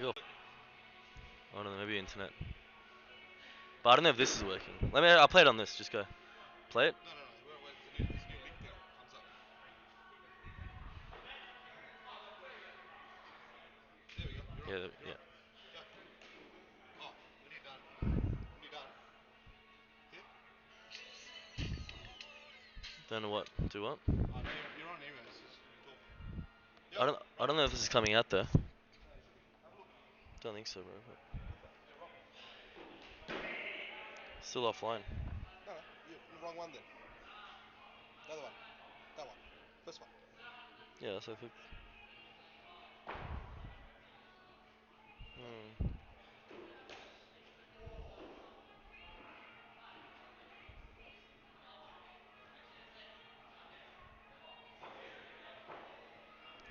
off. I don't know, maybe internet. But I don't know if this is working. I'll play it on this. Just go. Play it. Yeah, yeah. Don't know what. Do what? I don't know if this is coming out though. Don't think so, bro. Still offline. Wrong one then. The other one. That one. This one. Yeah, so I think. Hmm.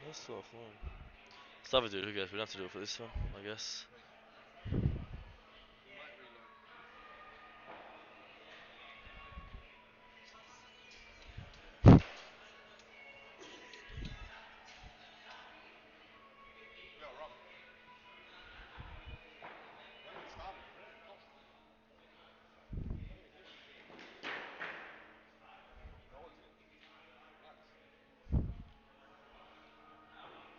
That's still offline. Stuff to do. Who cares? We don't have to do it for this one, I guess. Yeah, wrong. When it started, very close. No one's in. Relax. Not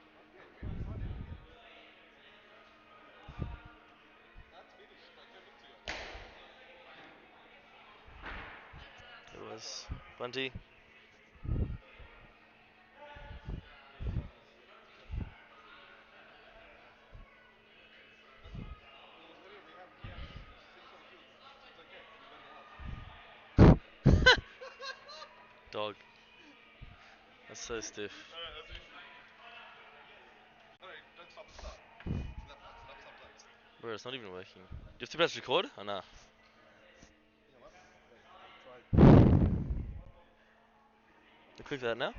yet. We haven't started it yet. That's finished like 10 minutes ago. It was Bunty. It was literally we have 6 on the field. It's okay. We let him run. Dog. That's so stiff. That's easy. Alright, don't stop and start. Snap sometimes. Bro, it's not even working. Do you have to press record? Or nah? You know what? Wait, I'll try. You click that now? Could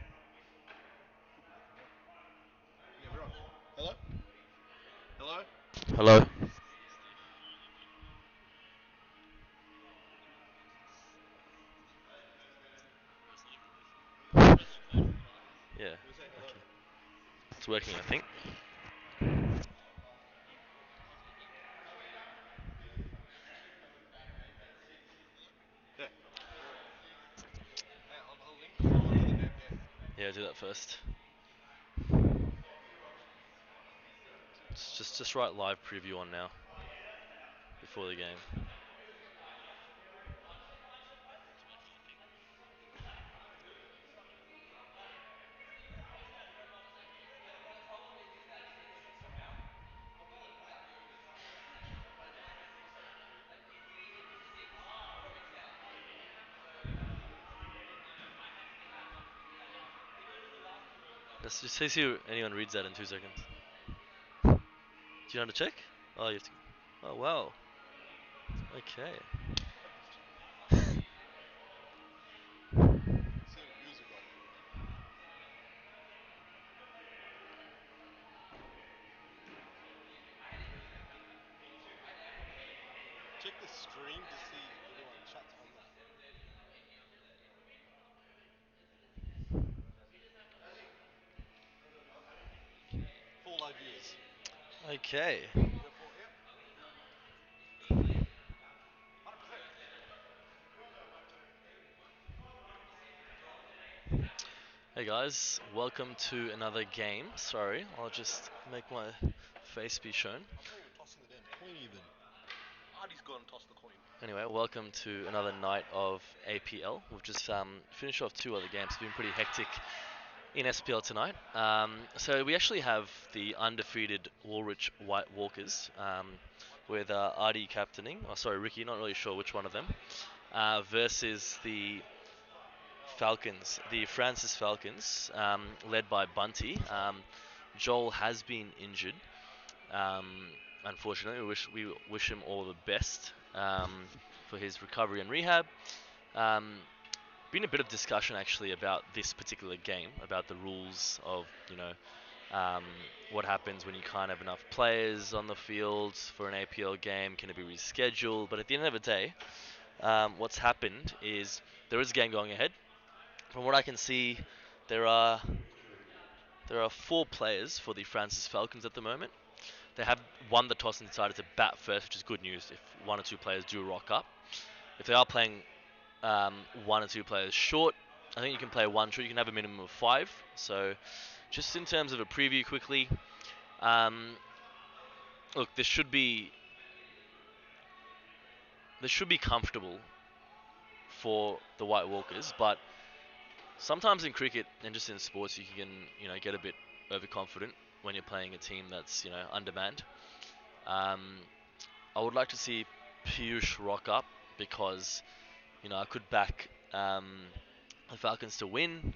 be different, yeah. Okay, we're on. Hello? Hello? Hello. Yeah. We say hello. Okay. It's working, I think. Yeah. Hey, I'll link you on the other damn game. Yeah, do that first. Just write live preview on now before the game. Let's just see if anyone reads that in 2 seconds. Do you know how to check? Oh, you have to. Oh wow. Okay. See any views we got. Check the stream to see if anyone chats on there. Four live viewers. Okay. We got four. Yep. 100%. Hey guys, welcome to another game. Sorry, I'll just make my face be shown. I'm not even tossing the damn coin even. Artie's gone and tossed the coin. Anyway, welcome to another night of APL. We've just finished off 2 other games. It's been pretty hectic in SPL tonight. So we actually have the undefeated Woolrich White Walkers with Artie captaining. Oh, sorry, Ricky. Not really sure which one of them. Versus the Falcons, the Francis Falcons, led by Bunty. Joel has been injured. Um, Unfortunately, we wish him all the best for his recovery and rehab. Um, Been a bit of discussion actually about this particular game, about the rules of um, what happens when you can't have enough players on the field for an APL game. Can it be rescheduled? But at the end of the day, what's happened is there is a game going ahead. From what I can see, there are 4 players for the Francis Falcons at the moment. they have won the toss and decided to bat first, which is good news if one or two players do rock up. If they are playing one or two players short, I think you can play one short. You can have a minimum of 5. So, just in terms of a preview quickly, um, look, this should be comfortable for the White Walkers, but sometimes in cricket and just in sports, you can get a bit overconfident when you're playing a team that's undermanned. Um, I would like to see Piyush rock up because I could back the Falcons to win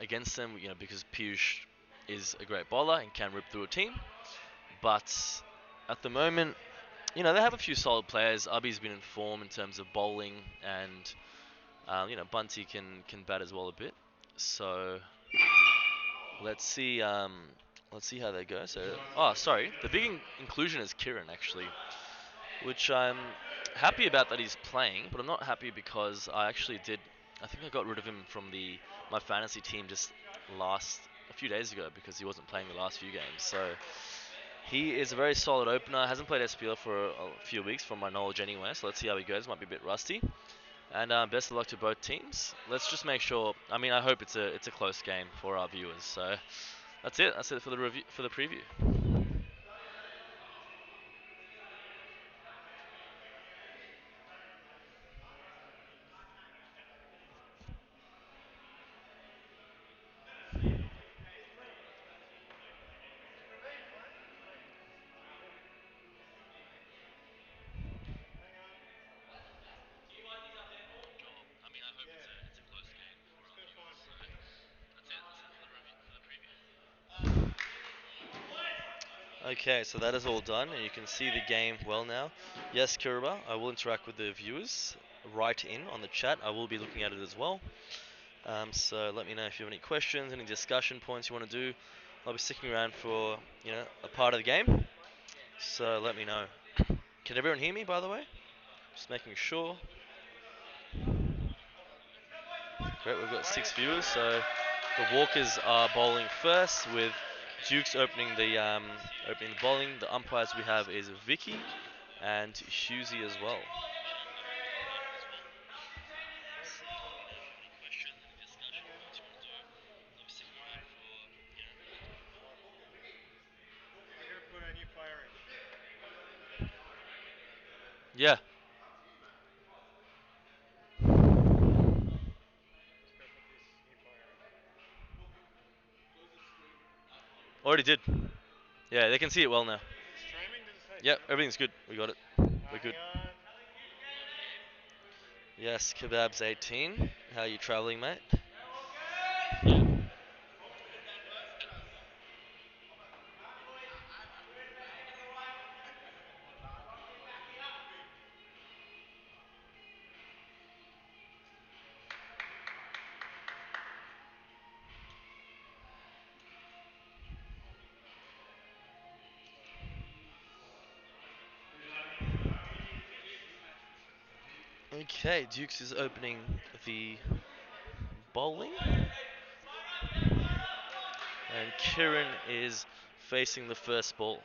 against them, because Piyush is a great bowler and can rip through a team. But at the moment, they have a few solid players. Abhi's been in form in terms of bowling, and Bunty can bat as well a bit. So let's see. Let's see how they go. So, oh, sorry, the big inclusion is Kiran actually, which I'm happy about that he's playing, but I'm not happy because I actually did. I think I got rid of him from my fantasy team just a few days ago because he wasn't playing the last few games. So he is a very solid opener. Hasn't played SPL for a few weeks, from my knowledge anyway. So let's see how he goes. Might be a bit rusty. And best of luck to both teams. Let's just make sure. I mean, I hope it's a close game for our viewers. So that's it. That's it for the review, for the preview. Okay, so that is all done, and you can see the game well now. Yes, Kiriba, I will interact with the viewers. Write in on the chat. I will be looking at it as well. So let me know if you have any questions, any discussion points you want to do. I'll be sticking around for a part of the game. So let me know. Can everyone hear me, by the way? Just making sure. Great, we've got 6 viewers. So the Walkers are bowling first, with Dukes opening the bowling. The umpires we have is Vicky and Husey as well. Yeah, already did. Yeah, they can see it well now. Yep, everything's good. We got it. We're good. Yes, Kebab's 18. How are you traveling, mate? Okay, Dukes is opening the bowling, and Kieran is facing the first ball.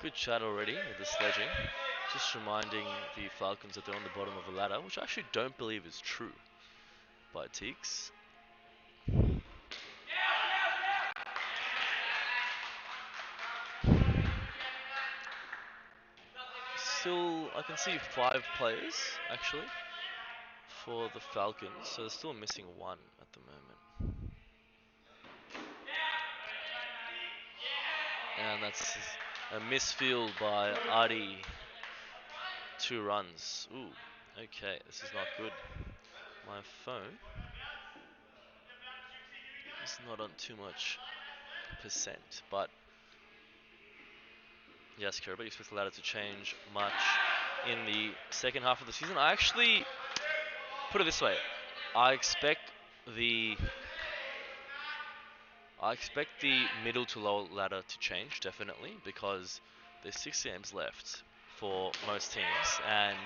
Good chat already with the sledging. Just reminding the Falcons that they're on the bottom of a ladder, which I actually don't believe is true by Teeks. Still, I can see 5 players actually for the Falcons, so they're still missing 1 at the moment. And that's a misfield by Adi. 2 runs. Ooh, okay, this is not good. My phone is not on too much percent, but Yes, Kerr, but you expect the ladder to change much in the second half of the season. I actually put it this way: I expect the I expect the middle to lower ladder to change definitely because there's 6 games left for most teams, and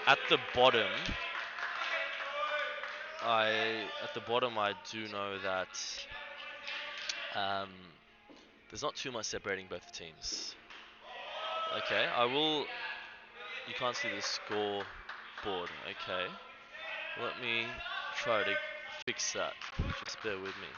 at the bottom, I do know that um, there's not too much separating both teams. Okay, I will. You can't see the score board. Okay, let me try to fix that. Just bear with me.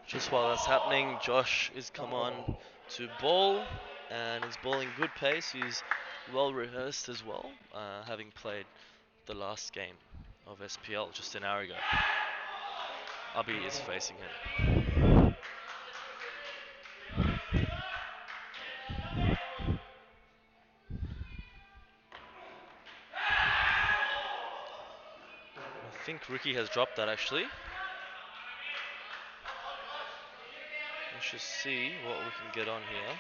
Just while that's happening, Josh is come on to bowl and is bowling good pace. He's well rehearsed as well, having played the last game of SPL just an hour ago. Abhi is facing him. I think Ricky has dropped that actually. Let's just see what we can get on here.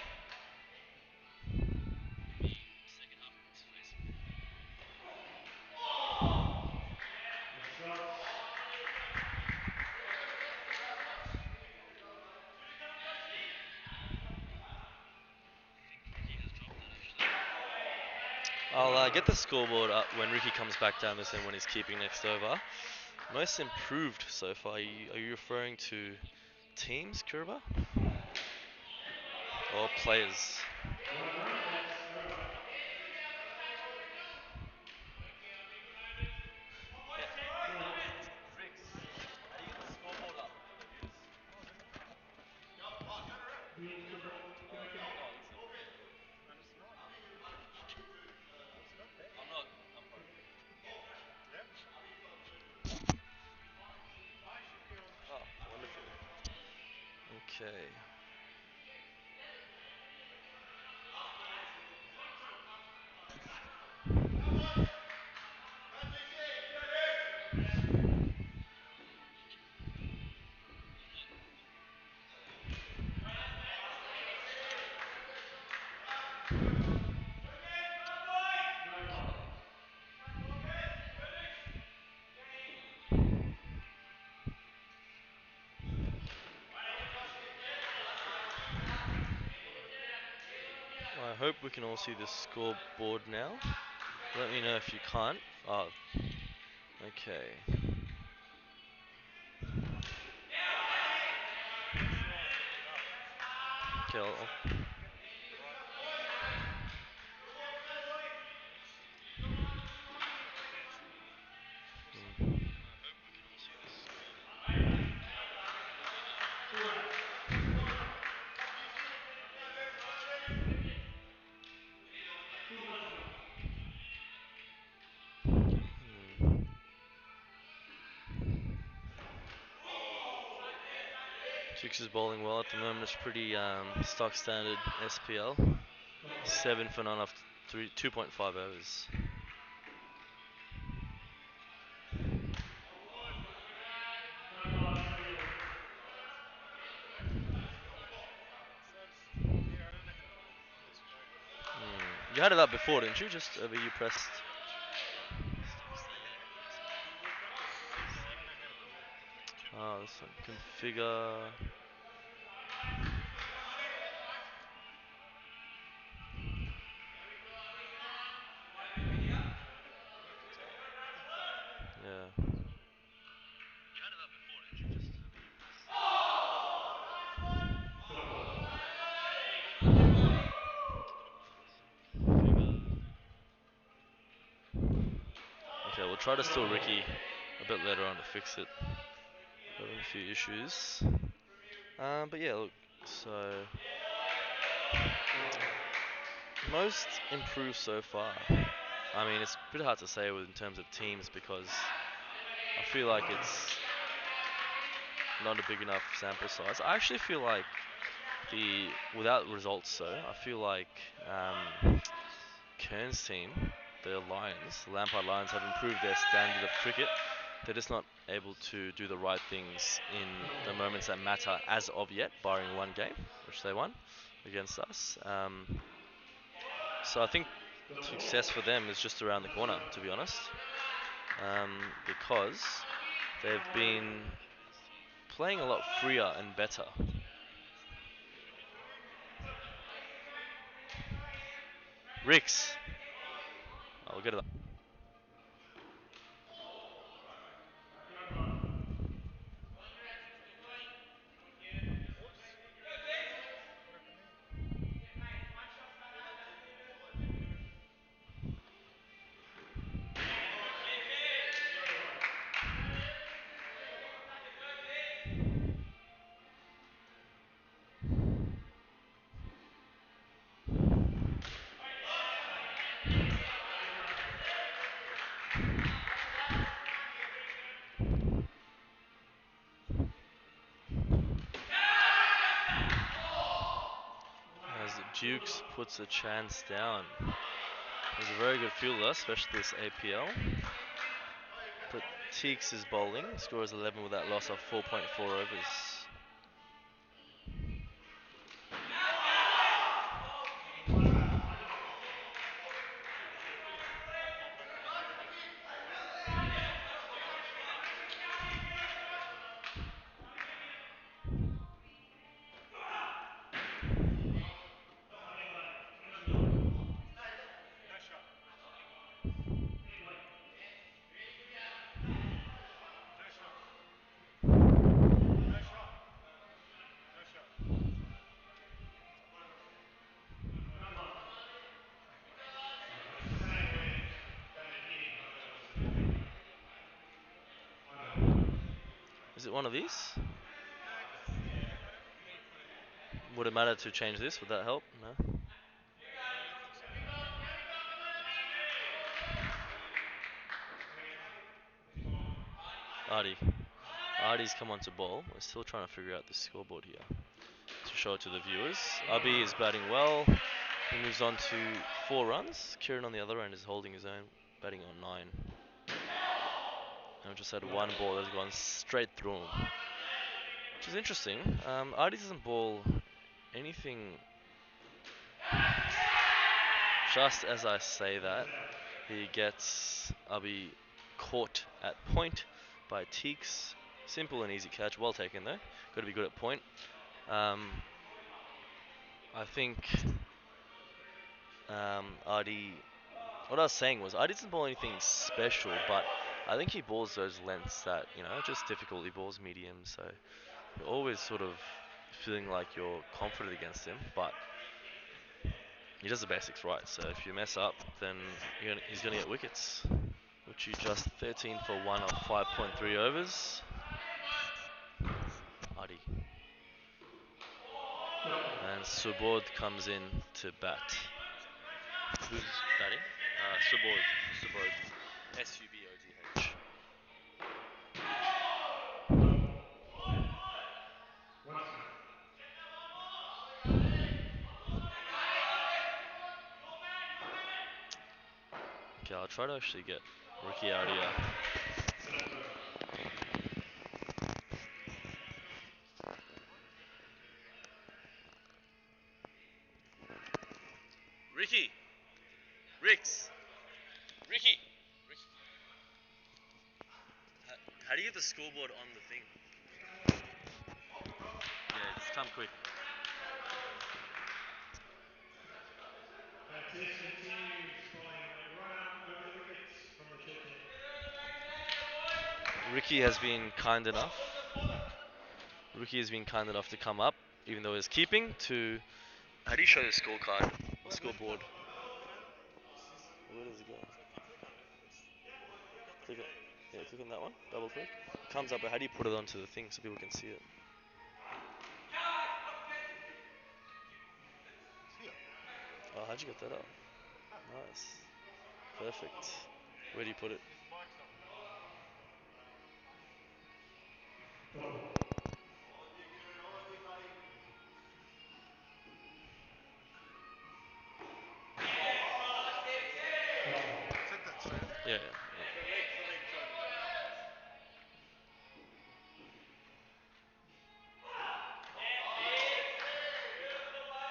I'll get the scoreboard up when Ricky comes back down this end when he's keeping next over. Most improved so far. Are you referring to teams, Kuruba? Or players? Okay. I hope we can all see the scoreboard now. Let me know if you can't. Oh, okay. Okay, Chicks is bowling well at the moment. It's pretty stock standard SPL. 7 for none after 2.5 overs. You had it up before, didn't you? Just over you pressed. Oh, this one. Configure. Yeah. Okay, we'll try to steal Ricky a bit later on to fix it. Having a few issues. But yeah, look. So Most improved so far. I mean, it's pretty hard to say in terms of teams because I feel like it's not a big enough sample size. I actually feel like without results though, I feel like Kern's team, the Lions, the Lampard Lions, have improved their standard of cricket. They're just not able to do the right things in the moments that matter as of yet, barring one game, which they won against us. So I think success for them is just around the corner, to be honest, because they've been playing a lot freer and better. Ricks, I'll get it. As Dukes puts a chance down. He's a very good fielder, especially this APL. But Teeks is bowling, scores 11 with that loss of 4.4 overs. Is it one of these? Would it matter to change this? Would that help? No. Artie. Artie's come on to bowl. We're still trying to figure out the scoreboard here to show it to the viewers. Abi is batting well. He moves on to 4 runs. Kieran on the other end is holding his own, batting on 9. And we've just had one ball that's gone straight through him, which is interesting. Artie doesn't bowl anything. Just as I say that, he gets Abi caught at point by Teeks. Simple and easy catch, well taken though. Got to be good at point. I think Artie. What I was saying was Artie doesn't bowl anything special, but I think he balls those lengths that just difficult. He balls medium, so you're always sort of feeling like you're confident against him, but he does the basics right. So if you mess up, then he's going to get wickets. Which you just 13 for 1 of 5.3 overs. Adi. And Subodh comes in to bat. Who's batting? Subodh. Subodh. S-U-B-O-D-H. Okay, I'll try to actually get Ricky out here. Ricky! Ricks! Ricky! How do you get the scoreboard on the thing? Yeah, just come quick. Teeks continues bowling a run out over the wickets from the kill team. Ricky has been kind enough. Ricky has been kind enough to come up, even though he's keeping, to... How do you show the scorecard? Or scoreboard? Where does it go? Click it. Yeah, click on that one. Double click. It comes up, but how do you put it onto the thing so people can see it? Here. Oh, how'd you get that up? Nice. Perfect. Where do you put it? Set that straight. Yeah, yeah.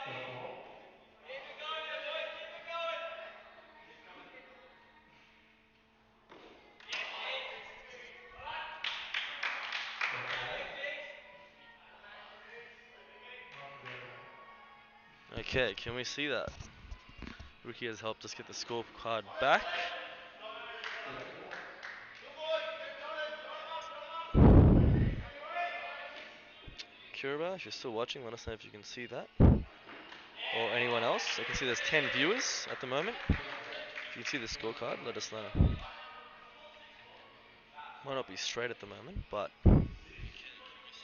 First ball. First ball. Not good. Okay, can we see that? Ricky has helped us get the scorecard back. First ball. Kiraba, if you're still watching, let us know if you can see that. Or anyone else. I can see there's 10 viewers at the moment. First ball. If you can see the First scorecard, strike. let us know. Might not be straight at the moment, but Strike 6-0.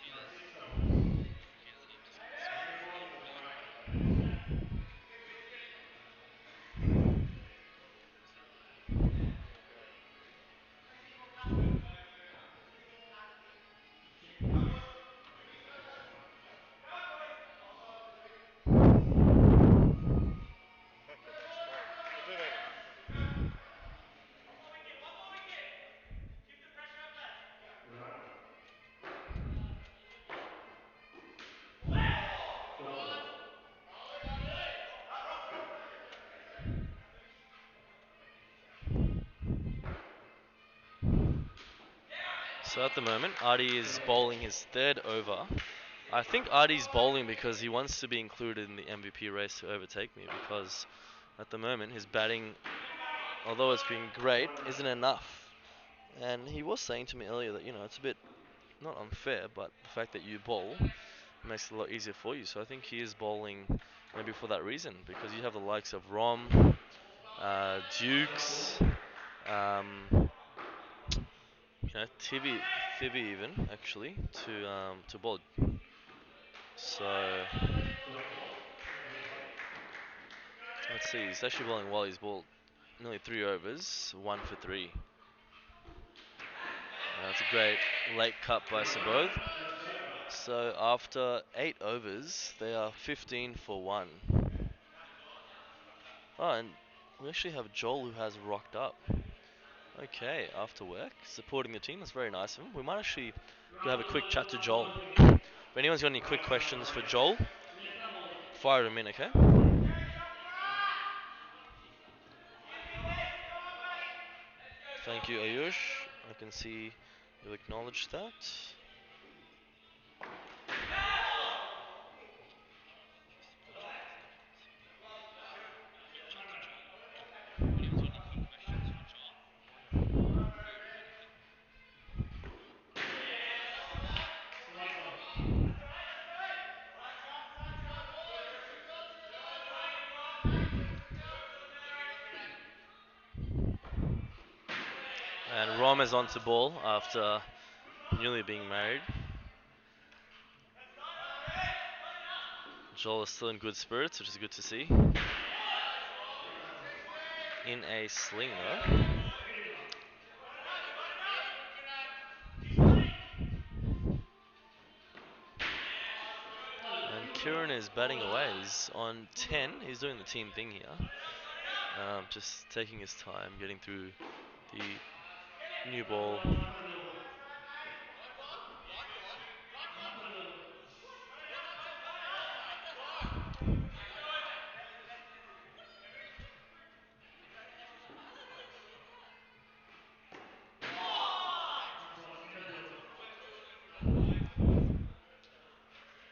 Second ball is a strike. We'll do that again. Runner. Full ball. so at the moment, Artie is bowling his third over. I think Artie's bowling because he wants to be included in the MVP race to overtake me because at the moment his batting, although it's been great, 1 isn't minute. enough. And he was saying to me earlier that, it's a bit not unfair, but the fact that you bowl makes it a lot easier for you. So I think he is bowling maybe for that reason because you have the likes of Rom, Dukes, um, Tivi even actually to bowl. So First ball is a strike. let's see. He's actually bowling well. He's bowled nearly 3 overs, 1 for 3. That's a great late cut by The Sabode. runner is second. So after 8 overs, they are 15 for 1. Oh, and we actually have Joel who has rocked up. Okay, after work, supporting the team. That's very nice of him. We might actually go have a quick chat to Joel. If anyone's got any quick Right side questions for right. Joel, fire them in, okay? Thank you, Ayush. I can see you acknowledge that. Strike one. And Rom is on to ball after newly being married. Joel is still in good spirits, which is good to see. In a sling, though. And Kieran is batting away. He's on 10. He's doing the team thing here. Just taking his time, getting through the new ball. Up and over. Up and over.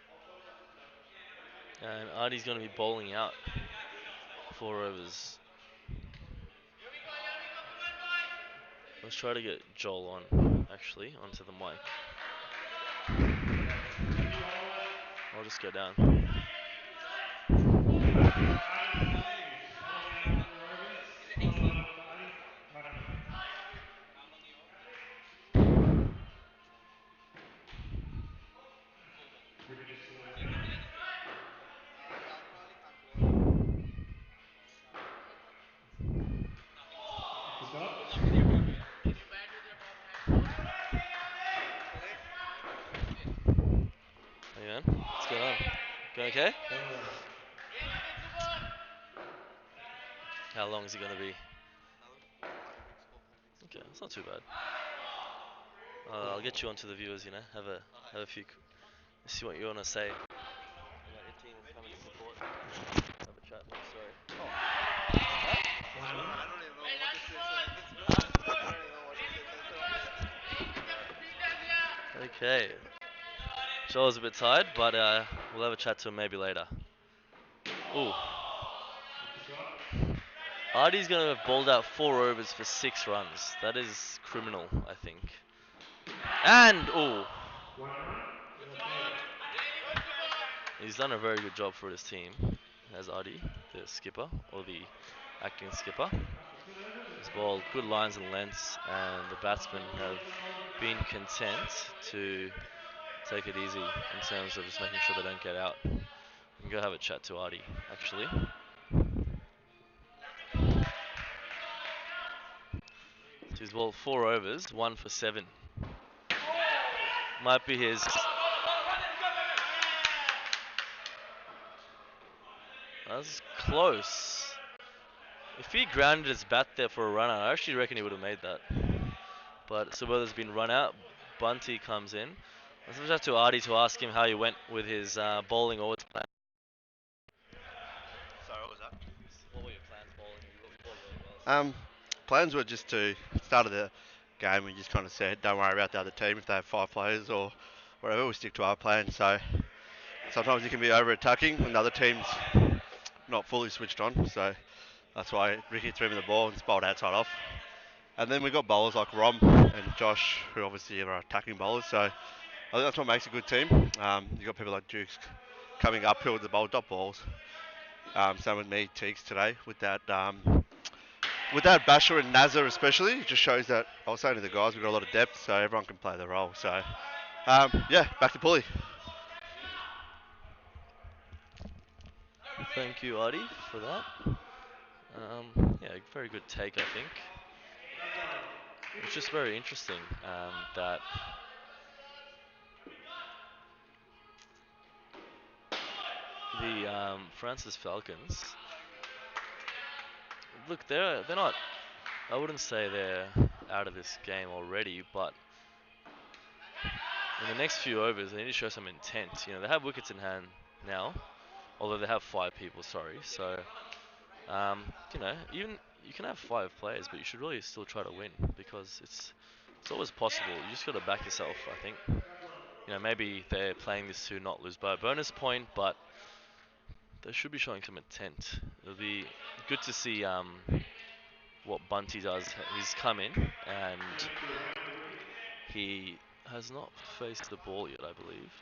Across middle. And Artie's going to be bowling out 4 overs. Let's try to get Joel on, actually, onto the mic. Any bowlers? I'll just go down. Adi is bowling out 4 overs. All out Adi. Runner. Ricky just still waiting. man. What's going on? Going okay? How long is it going to be? Okay, it's not too bad. I'll get you onto the viewers, you know. Have a few. See what you want to say. About your team is coming to support. Have a chat. Sorry. I don't even know what this is. I don't even know what this is. Okay. Joel's a bit tired, but we'll have a chat to him maybe later. Ooh. Artie's going to have balled out 4 overs for 6 runs. That is criminal, I think. And, ooh. He's done a very good job for his team, as Artie, the skipper, or the acting skipper. He's balled good lines and lengths, and the batsmen have been content to take it easy in terms of just making sure they don't get out. We can go have a chat to Artie, actually. So he's balled 4 overs, 1 for 7. Might be his... That's close. If he grounded his bat there for a run out, I actually reckon he would have made that. But Sabella's been run out. Bunty comes in. Let's have to Artie to ask him how he went with his bowling or his plan. Sorry, what was that? What were your plans bowling? Plans were just to start of the game. We just kind of said, don't worry about the other team if they have 5 players or whatever. We stick to our plan. So sometimes you can be over attacking when the other team's not fully switched on. So that's why Ricky threw me the ball and bowled outside off. And then we got bowlers like Rom and Josh, who obviously are attacking bowlers. So I think that's what makes a good team. You got people like Dukes coming uphill with the bowl dot balls. Same with me, Teagues today with that Basher and Nazar especially. It just shows that I was saying to the guys we've got a lot of depth, so everyone can play their role. So yeah, back to Pulley. Thank you, Artie, for that. Yeah, very good take, I think. It's just very interesting that the Francis Falcons, look, they're not. I wouldn't say they're out of this game already, but in the next few overs, they need to show some intent. You know, they have wickets in hand now, although they have 5 people. Sorry, so you know, even you can have 5 players, but you should really still try to win because it's always possible. You just got to back yourself, I think. You know, maybe they're playing this to not lose by a bonus point, but they should be showing some intent. It'll be good to see what Bunty does. He's come in and he has not faced the ball yet, I believe.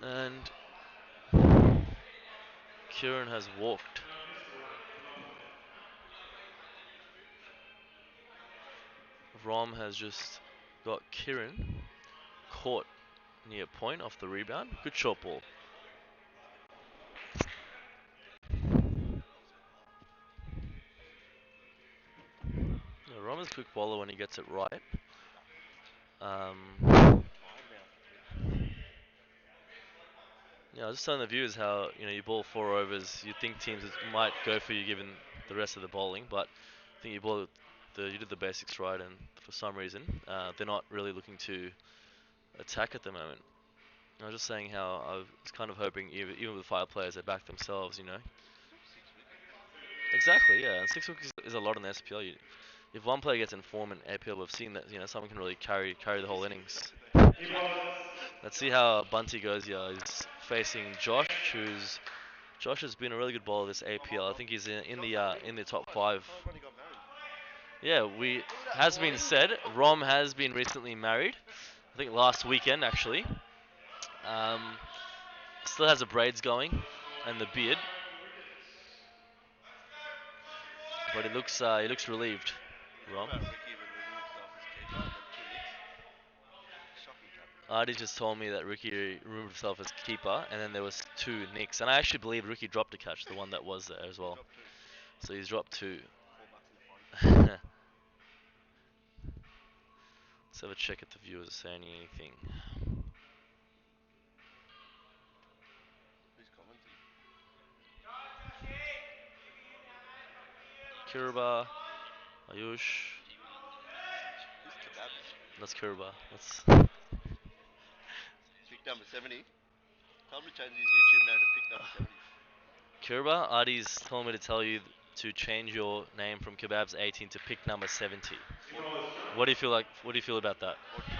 And Kieran has walked. Rom has just got Kieran caught near point off the rebound. Good short ball. Yeah, Rom is a quick bowler when he gets it right. Yeah, I was just telling the viewers how you bowl 4 overs. You think teams might go for you given the rest of the bowling, but I think you did the basics right, and for some reason they're not really looking to attack at the moment. I was just saying how I was kind of hoping even with 5 players they back themselves. Exactly, yeah. And 6 wickets is a lot in the SPL. If one player gets in form in APL, we've seen that someone can really carry the whole innings. Let's see how Bunty goes here. He's facing Josh, Josh has been a really good bowler this APL. I think he's in the top 5. Yeah, has been said. Rom has been recently married. I think last weekend actually. Still has the braids going and the beard, but he looks relieved. Rom. Artie just told me that Ricky removed himself as keeper, and then there was 2 nicks, and I actually believe Ricky dropped a catch, the one that was there as well. So he's dropped 2. Let's have a check at the viewers saying anything. Who's commenting? Kirba, Ayush. Who's Kebabs? That's Kirba. That's Pick number 70. Tell him to change his YouTube name to pick number 70. Kirba. Artie's telling me to tell you to change your name from Kebabs 18 to pick number 70. What do you feel like? What do you feel about that? Or trade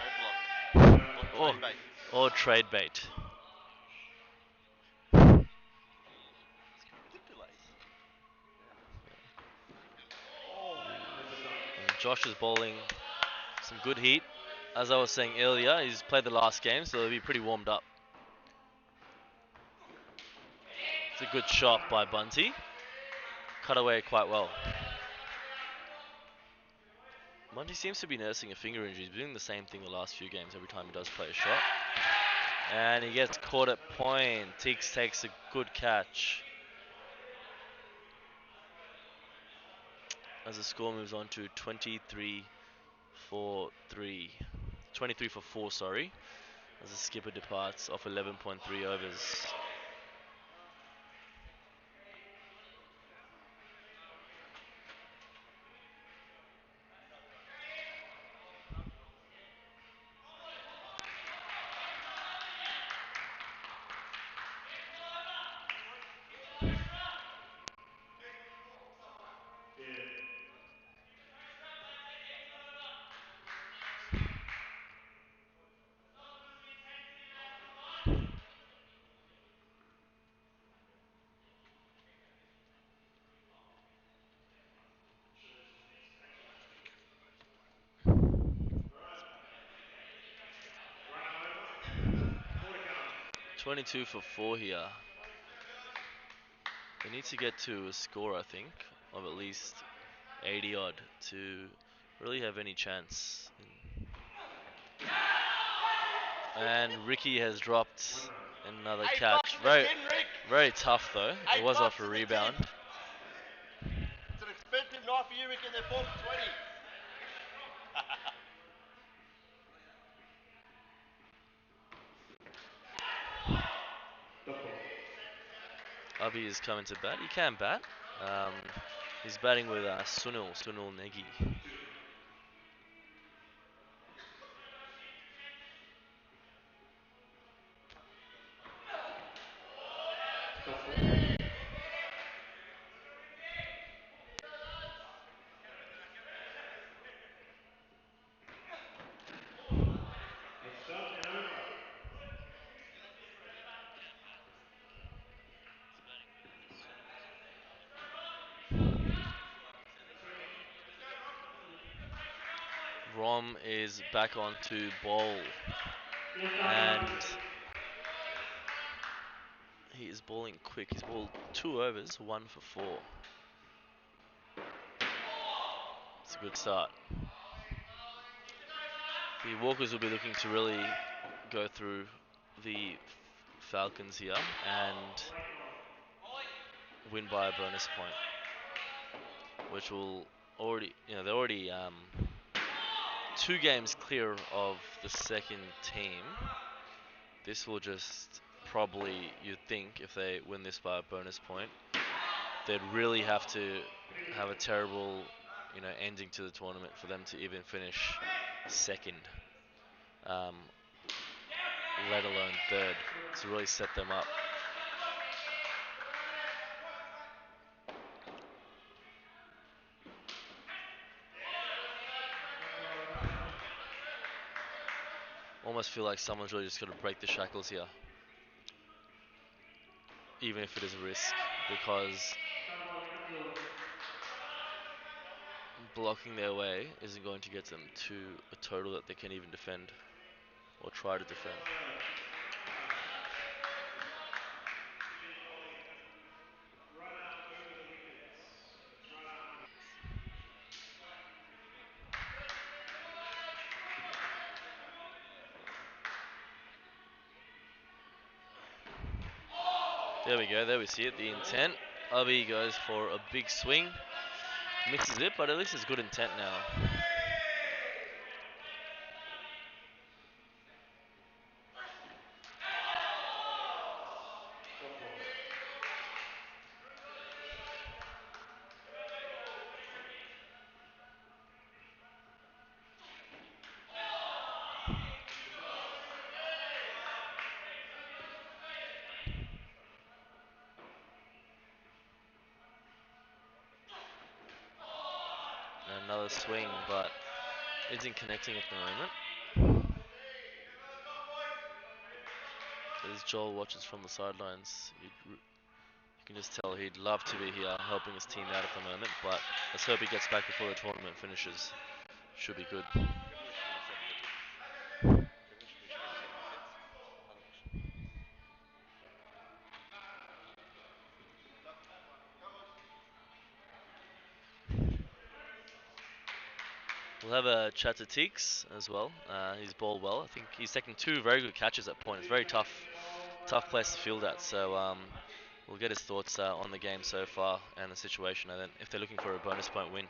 block. Or Or, trade bait. or trade bait. Manipulate. And Josh is bowling some good heat. As I was saying earlier, he's played the last game, so he'll be pretty warmed up. It's a good shot by Bunty. Cut away quite well. Bunty seems to be nursing a finger injury. He's been doing the same thing the last few games every time he does play a shot. And he gets caught at point. Teeks takes a good catch. As the score moves on to 23 for 3. 23 for 4, sorry. As the skipper departs off 11.3 overs. Yeah. 22 for 4 here. They need to get to a score, I think, of at least 80 odd to really have any chance. And Ricky has dropped another catch. Very tough though. It was off a rebound. It's an expensive knife for you, Rick, and they're 4 for 20. Abhi is coming to bat. He can bat. He's batting with Sunil Negi. It's done and over. Rom is back on to bowl. Field time And number 6. he is bowling quick. He's bowled 2 overs, 1 for 4. It's a good start. The Walkers will be looking to really go through the Falcons here and win by a bonus point, which will already, they're already 2 games clear of the second team. This will just probably, you'd think, if they win this by a bonus point, they'd really have to have a terrible, ending to the tournament for them to even finish second, let alone third, to really set them up. Almost feel like someone's really just got to break the shackles here, even if it is a risk, because blocking their way isn't going to get them to a total that they can even defend or try to defend. There we go, there we see it, the intent. Abhi goes for a big swing, misses it, but at least it's good intent now. another swing, but isn't connecting at the moment. As Joel watches from the sidelines, you can just tell he'd love to be here helping his team out at the moment, but let's hope he gets back before the tournament finishes. Should be good. We'll have a chat to Teeks as well. He's bowled well. I think he's taken 2 very good catches at point. It's very tough place to field at. So we'll get his thoughts on the game so far and the situation, and then if they're looking for a bonus point win.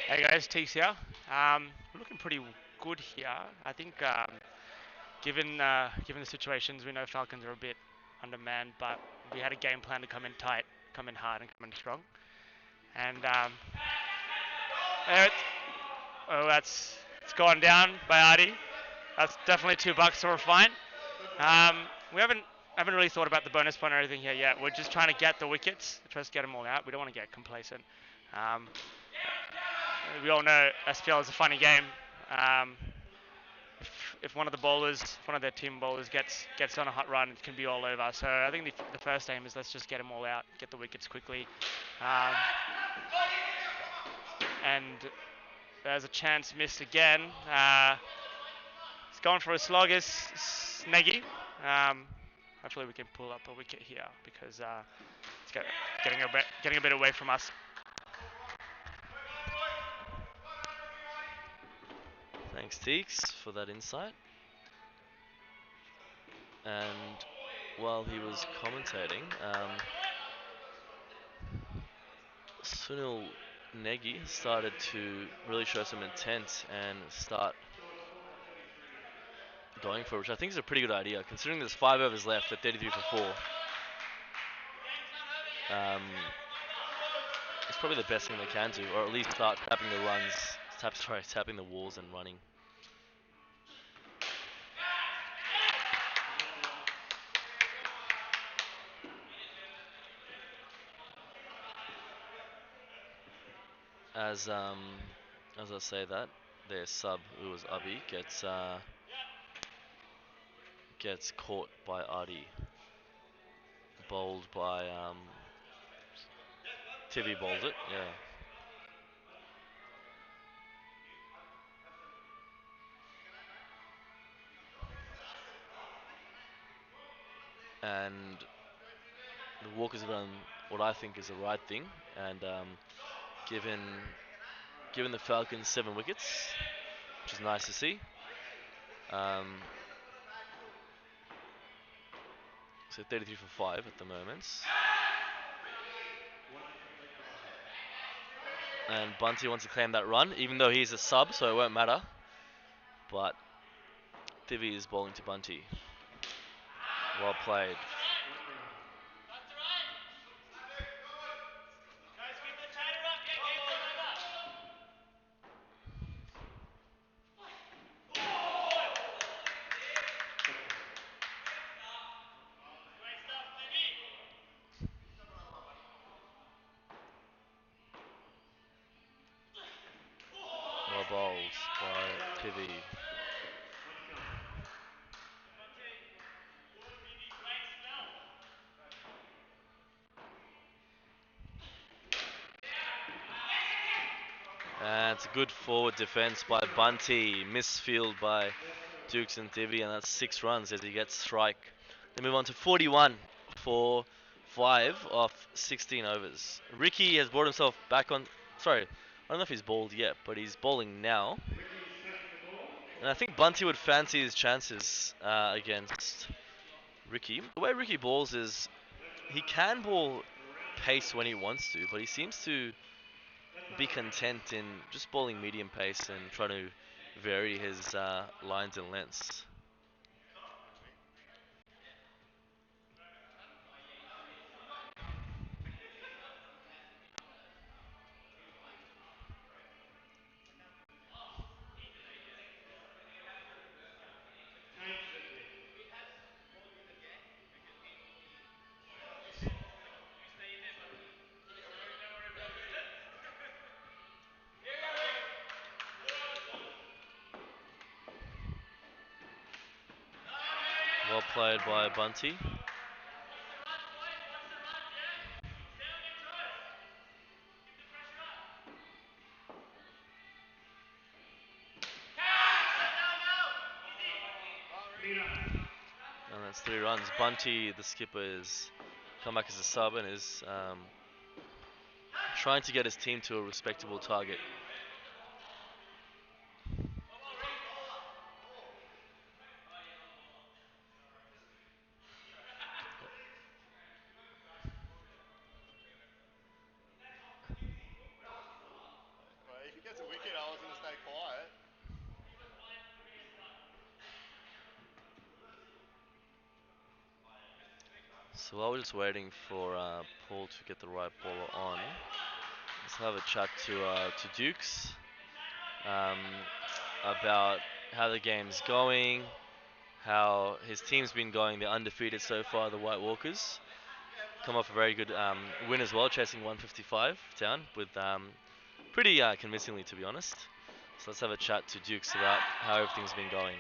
Hey guys, Teeks here. We're looking pretty good here. I think given the situations, we know Falcons are a bit undermanned, but we had a game plan to come in tight, come in hard, and come in strong. And it's gone down by Artie. That's definitely $2, so we're fine. We haven't really thought about the bonus point or anything here yet. We're just trying to get the wickets, try to get them all out. We don't want to get complacent. We all know SPL is a funny game. If one of the bowlers, if one of their team bowlers gets on a hot run, it can be all over. So I think the first aim is let's just get them all out, get the wickets quickly. And there's a chance missed again. It's going for a slog is Sneggy. Hopefully we can pull up a wicket here because it's getting a bit away from us. Thanks, Teeks, for that insight. And while he was commentating, Sunil Negi started to really show some intent and start going for it, which I think is a pretty good idea, considering there's 5 overs left at 33 for 4. It's probably the best thing they can do, or at least start tapping the runs, tapping the walls and running. As I say that, their sub, who was Abi, gets caught by Adi. Bowled by Tivi bowled it, yeah. And the Walkers have done what I think is the right thing, and given the Falcons 7 wickets, which is nice to see. So 33 for 5 at the moment. And Bunty wants to claim that run, even though he's a sub, so it won't matter. But Divi is bowling to Bunty. Well played. Well bowled by Divi. And it's a good forward defense by Bunty. Misfield by Dukes and Divi, and that's 6 runs as he gets strike. They move on to 41 for 5 off 16 overs. Ricky has brought himself back on. Sorry, I don't know if he's bowled yet, but he's bowling now. And I think Bunty would fancy his chances against Ricky. The way Ricky bowls is he can bowl pace when he wants to, but he seems to be content in just bowling medium pace and trying to vary his lines and lengths. played by Bunty. And that's 3 runs. Bunty, the skipper, is come back as a sub and is trying to get his team to a respectable target. If he gets a wicket, I was going to stay quiet. So while we're just waiting for Paul to get the right ball on, let's have a chat to Dukes about how the game's going, how his team's been going. They're undefeated so far, the White Walkers. Come off a very good win as well, chasing 155 down with pretty convincingly, to be honest. So let's have a chat to Dukes about how everything's been going.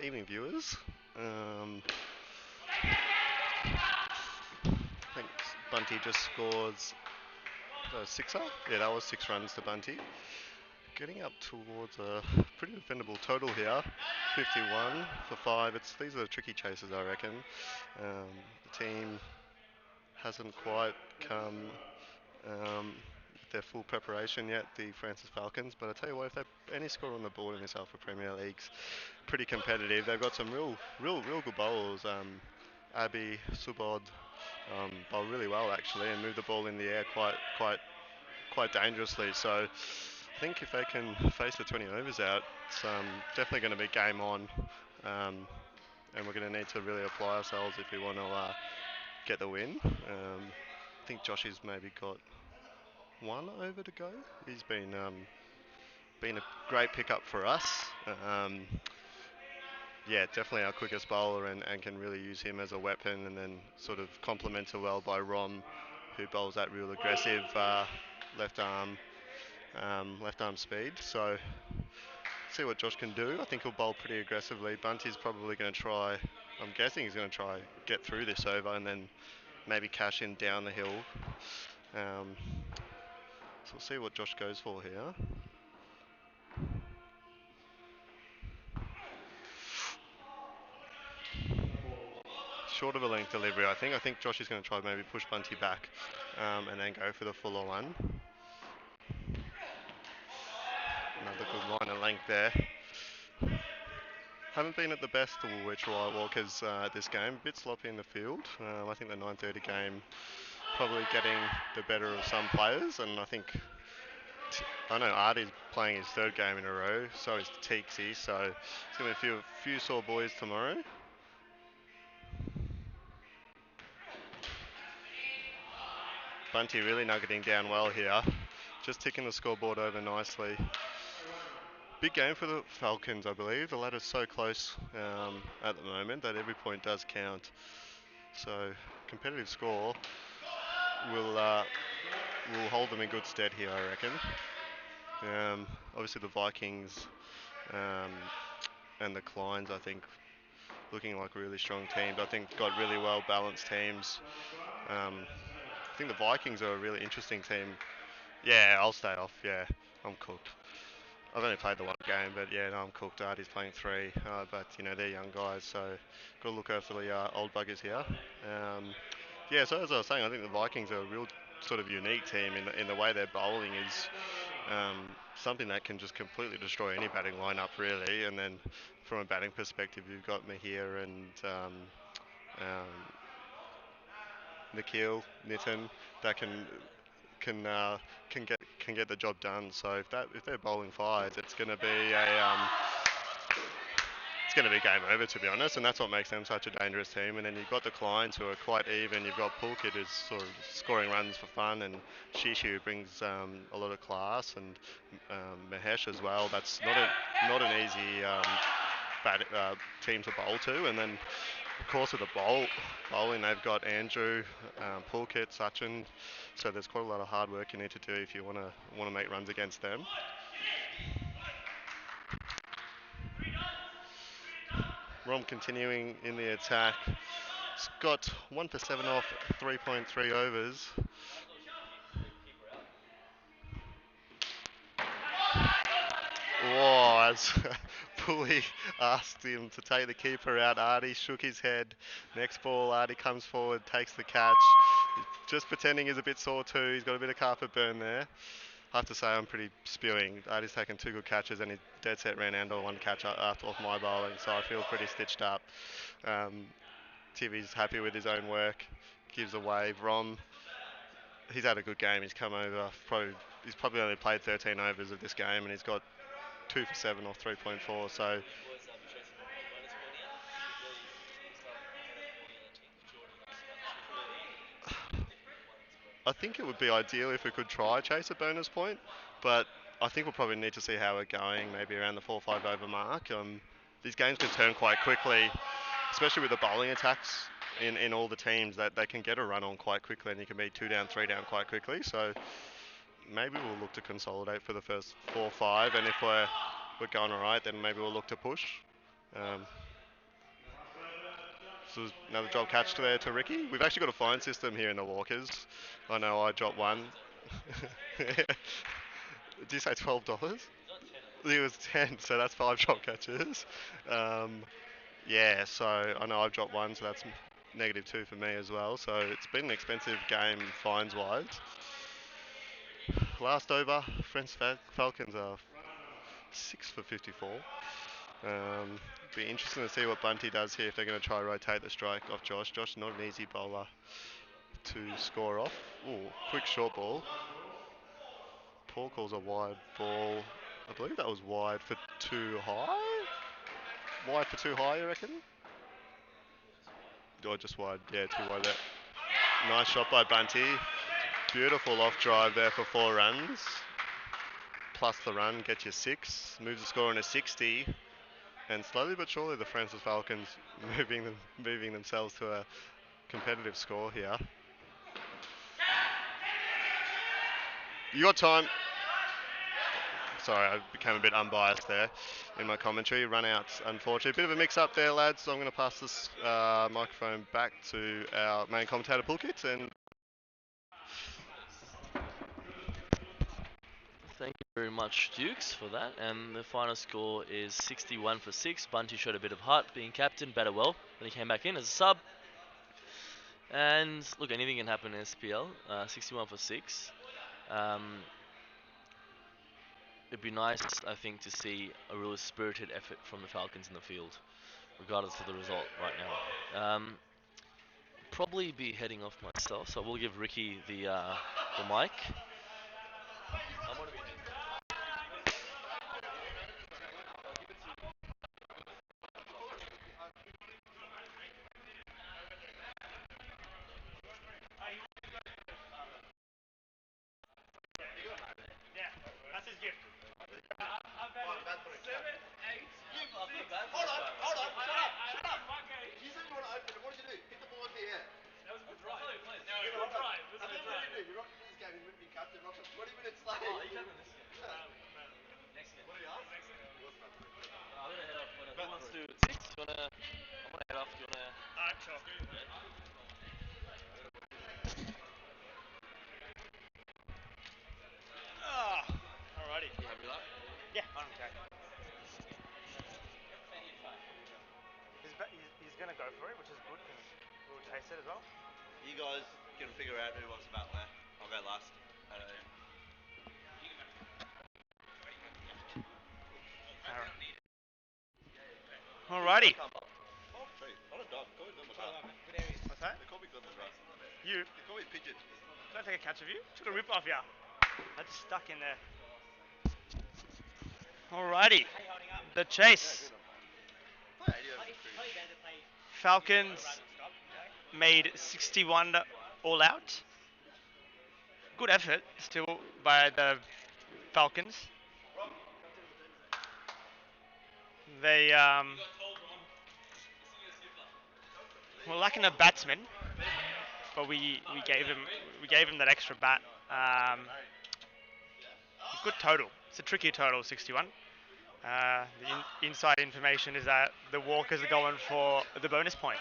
Evening viewers. I think Bunty just scores a sixer. Yeah, that was 6 runs to Bunty. Getting up towards a pretty defendable total here. 51 for 5. These are the tricky chases, I reckon. The team hasn't quite come with their full preparation yet, the Francis Falcons. But I tell you what, if they any score on the board in this Alpha Premier League's pretty competitive. They've got some real good bowlers. Abby, Subod bowl really well actually, and move the ball in the air quite dangerously. So I think if they can face the 20 overs out, it's definitely going to be game on, and we're going to need to really apply ourselves if we want to get the win. I think Joshy's maybe got 1 over to go. He's been a great pickup for us. Yeah, definitely our quickest bowler, and can really use him as a weapon, and then sort of complemented well by Rom, who bowls that real aggressive left arm speed. So see what Josh can do. I think he'll bowl pretty aggressively. Bunty's probably going to try. I'm guessing he's going to try get through this over and then maybe cash in down the hill. So we'll see what Josh goes for here. Short of a length delivery, I think. I think Josh is going to try maybe push Bunty back and then go for the fuller one. Another good line of length there. Haven't been at the best the Woolrich White Walkers this game. A bit sloppy in the field. I think the 9:30 game probably getting the better of some players, and I think I know Artie's playing his 3rd game in a row. So is Teaksy. So it's going to be a few sore boys tomorrow. Bunty really nuggeting down well here. Just ticking the scoreboard over nicely. Big game for the Falcons, I believe. The ladder's so close at the moment that every point does count. So competitive score will hold them in good stead here, I reckon. Obviously the Vikings and the Kleins, I think, looking like really strong teams. I think got really well balanced teams. I think the Vikings are a really interesting team. Yeah, I'll stay off. Yeah, I'm cooked. I've only played the 1 game, but yeah, no, I'm cooked. Artie's playing 3, but you know they're young guys, so got to look after the old buggers here. Yeah, so as I was saying, I think the Vikings are a real sort of unique team in the way their bowling is something that can just completely destroy any batting lineup, really. And then from a batting perspective, you've got Mahir and Nikhil, Nitin that can get the job done. So if they're bowling 5s, it's going to be game over, to be honest, and that's what makes them such a dangerous team. And then you've got the Kleins who are quite even. You've got Pulkit who's sort of scoring runs for fun, and Shishu who brings a lot of class, and Mahesh as well. That's not an easy team to bowl to. And then of course with the bowling, they've got Andrew, Pulkit, Sachin. So there's quite a lot of hard work you need to do if you want to make runs against them. Rom continuing in the attack. It's got 1 for 7 off 3.3 overs. Whoa, as Pulley asked him to take the keeper out, Artie shook his head. Next ball, Artie comes forward, takes the catch. Just pretending he's a bit sore too. He's got a bit of carpet burn there. I have to say I'm pretty spewing. Artie's taken 2 good catches and he dead set ran under 1 catch off my bowling, so I feel pretty stitched up. Tivy's happy with his own work, gives a wave. Rom, he's had a good game. He's come over. He's probably only played 13 overs of this game and he's got 2 for 7 off 3.4. So I think it would be ideal if we could try chase a bonus point, but I think we'll probably need to see how we're going, maybe around the 4-5 over mark. These games can turn quite quickly, especially with the bowling attacks in all the teams, that they can get a run on quite quickly and you can be 2 down, 3 down quite quickly. So maybe we'll look to consolidate for the first 4-5, and if we're going alright, then maybe we'll look to push. So another drop catch there to Ricky. We've actually got a fine system here in the Walkers. I know I dropped 1. Did you say $12? It was 10, so that's 5 drop catches. Yeah, so I know I've dropped 1, so that's -2 for me as well. So it's been an expensive game fines wise. Last over, Friends Falcons are 6 for 54. Be interesting to see what Bunty does here if they're going to try rotate the strike off Josh. Josh, not an easy bowler to score off. Ooh, quick short ball. Paul calls a wide ball. I believe that was wide for too high. Wide for too high, you reckon? Or just wide? Yeah, too wide there. Nice shot by Bunty. Beautiful off drive there for 4 runs. Plus the run, get you 6. Moves the score into 60. And slowly but surely the Francis Falcons moving themselves to a competitive score here. You got time. Sorry, I became a bit unbiased there in my commentary. Run outs, unfortunately. Bit of a mix-up there, lads. So I'm going to pass this microphone back to our main commentator, Pulkit. And Thank you very much, Dukes, for that. And the final score is 61 for 6. Bunty showed a bit of heart being captain, batted well. Then he came back in as a sub. And look, anything can happen in SPL. 61 for 6. It'd be nice, I think, to see a really spirited effort from the Falcons in the field, regardless of the result right now. Probably be heading off myself, so we'll give Ricky the mic. Alrighty. Yeah, I'm okay. He's going to go for it, which is good because we'll chase it as well. You guys can figure out who wants to bat where. I'll go last. Alrighty. What's that? You? They call me Pigeon. Can I take a catch of you? Took a rip off ya. I just stuck in there. Alrighty. The chase. Falcons made 61 all out. Good effort still by the Falcons. They were lacking a batsman, but we gave him that extra bat. Good total. It's a tricky total, 61. The inside information is that the Walkers are going for the bonus point.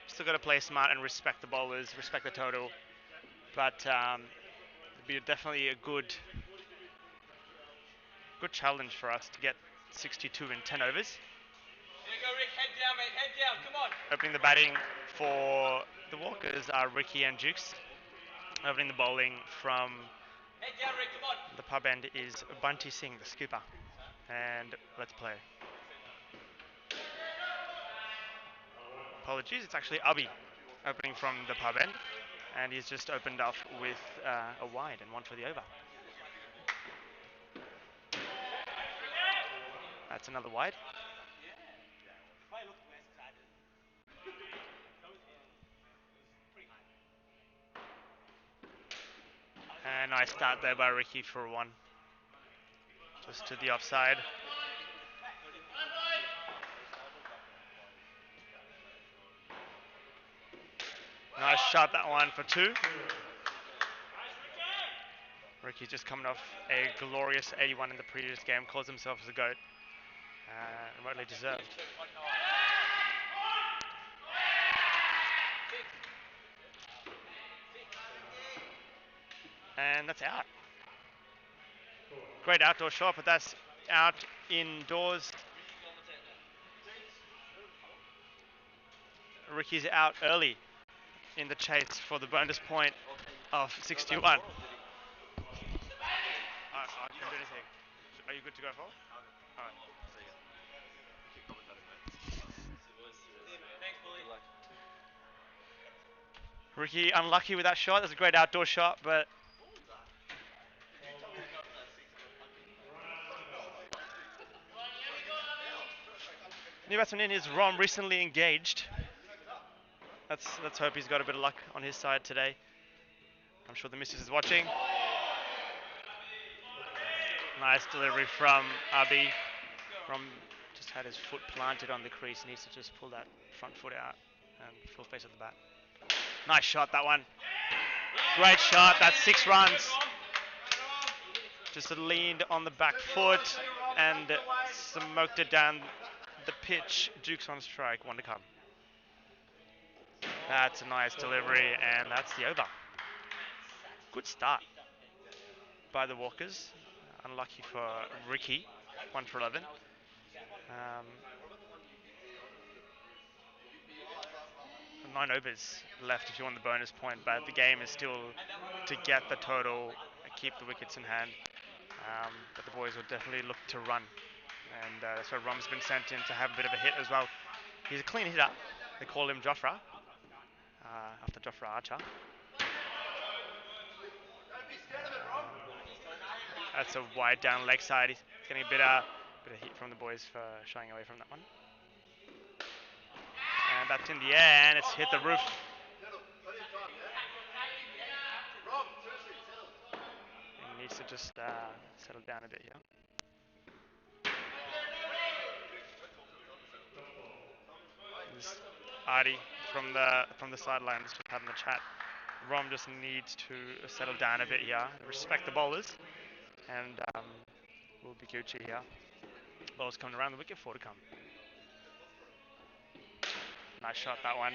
Still got to play smart and respect the bowlers, respect the total. But it'd be definitely a good challenge for us to get 62 in 10 overs. There you go, Rick. Head down, mate. Head down. Come on. Opening the batting for the Walkers are Ricky and Jukes. Opening the bowling from Head down, Rick. Come on. the pub end is Bunty Singh, the skipper. And let's play. Apologies, it's actually Abhi opening from the pub end. And he's just opened up with a wide and one for the over. That's another wide. And nice start there by Ricky for one. Just to the offside. Nice shot, that one for two. Ricky just coming off a glorious 81 in the previous game, calls himself as a GOAT. And rightly deserved. And that's out. Great outdoor shot, but that's out indoors. Ricky's out early in the chase for the bonus point of 61. I can do anything. Are you good to go for? All right. Ricky unlucky with that shot. That's a great outdoor shot, but new batsman in is Rom, recently engaged. Let's hope he's got a bit of luck on his side today. I'm sure the missus is watching. Nice delivery from Abhi. Rom just had his foot planted on the crease. Needs to just pull that front foot out and full face of the bat. Nice shot, that one. Great shot. That's 6 runs. Just leaned on the back foot and smoked it down the pitch. Duke's on strike. One to come. That's a nice delivery, and that's the over. Good start by the Walkers. Unlucky for Ricky. 1 for 11. 9 overs left if you want the bonus point, but the game is still to get the total and keep the wickets in hand. But the boys will definitely look to run. And that's why Rom's been sent in to have a bit of a hit as well. He's a clean hitter. They call him Jofra, after Jofra Archer. That's a wide down leg side. He's getting a bit of heat from the boys for shying away from that one. And that's in the air, and it's hit the roof. He needs to just settle down a bit here. This Artie from the sidelines just having a chat. Rom just needs to settle down a bit here, respect the bowlers, and we'll be Gucci here. Ball's coming around the wicket, 4 to come. Nice shot, that one.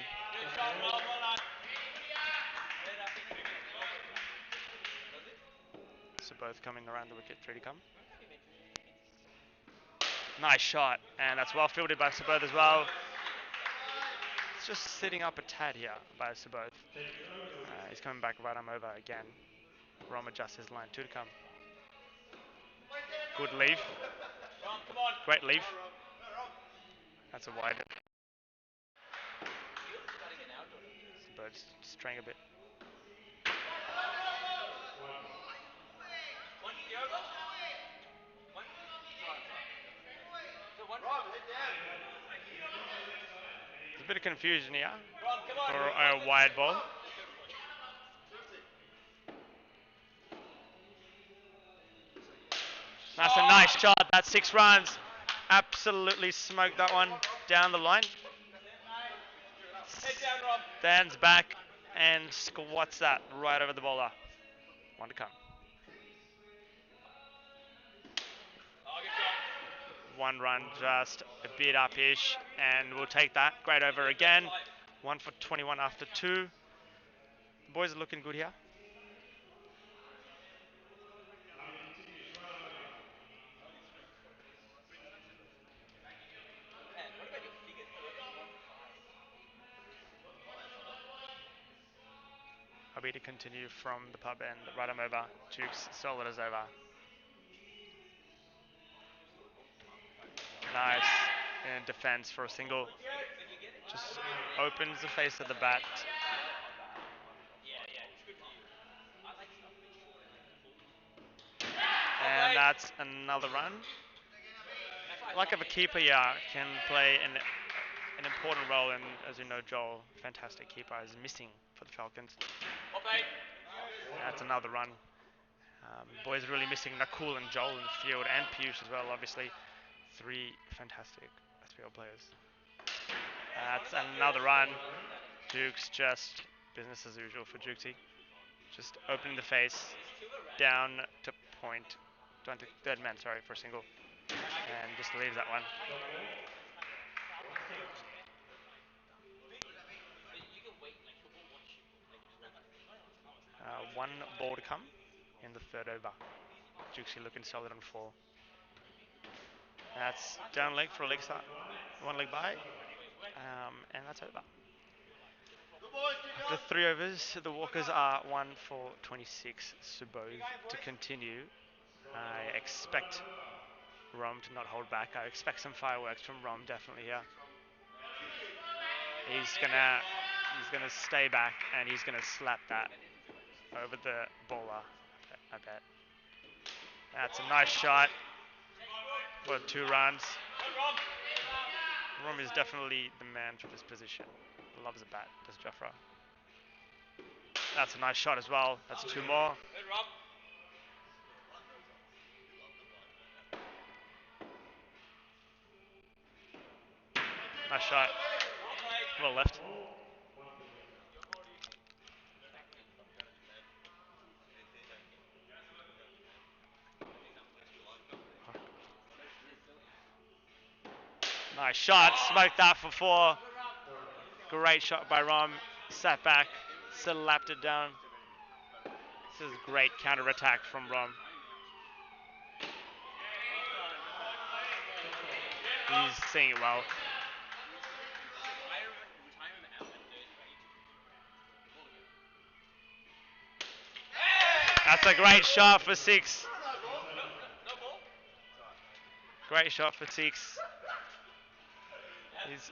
So both coming around the wicket, 3 to come. Nice shot, and that's well fielded by Saboth as well. It's just sitting up a tad here by Saboth. He's coming back right arm over again. Rom adjusts his line, 2 to come. Good leave. Great leave. That's a wide. Saboth's straying a bit. There's a bit of confusion here for a wide ball. That's a nice shot. That's 6 runs. Absolutely smoked that one down the line. Stands back and squats that right over the bowler. 1 to come. 1 run, just a bit up-ish, and we'll take that. Great over again. 1 for 21 after 2. The boys are looking good here. Hobby to continue from the pub end. Right arm over. Jukes, solid as over. Nice. And defense for a single. Just opens the face of the bat. And that's another run. Like of a keeper, yeah, can play an important role. And as you know, Joel, fantastic keeper, is missing for the Falcons. That's another run. Boys really missing Nakul and Joel in the field, and Piyush as well, obviously. 3 fantastic SPL players. That's another run. Duke's just business as usual for Jukesy. Just opening the face, down to point, down to third man, sorry, for a single. And just leaves that one. 1 ball to come in the third over. Jukesy looking solid on 4. That's down leg for a leg start. 1 leg by. And that's over. After 3 overs, the Walkers are 1 for 26. Subodh to continue. I expect Rom to not hold back. I expect some fireworks from Rom definitely here. He's gonna stay back, and he's gonna slap that over the bowler. I bet. That's a nice shot for 2 runs. Rom is definitely the man for this position. Loves a bat, does Jafra. That's a nice shot as well. That's 2 more. Nice shot. Well left. Nice shot. Smoked that for 4. Great shot by Rom. Sat back. Slapped it down. This is great counter-attack from Rom. He's seeing it well. That's a great shot for 6. Great shot for 6. He's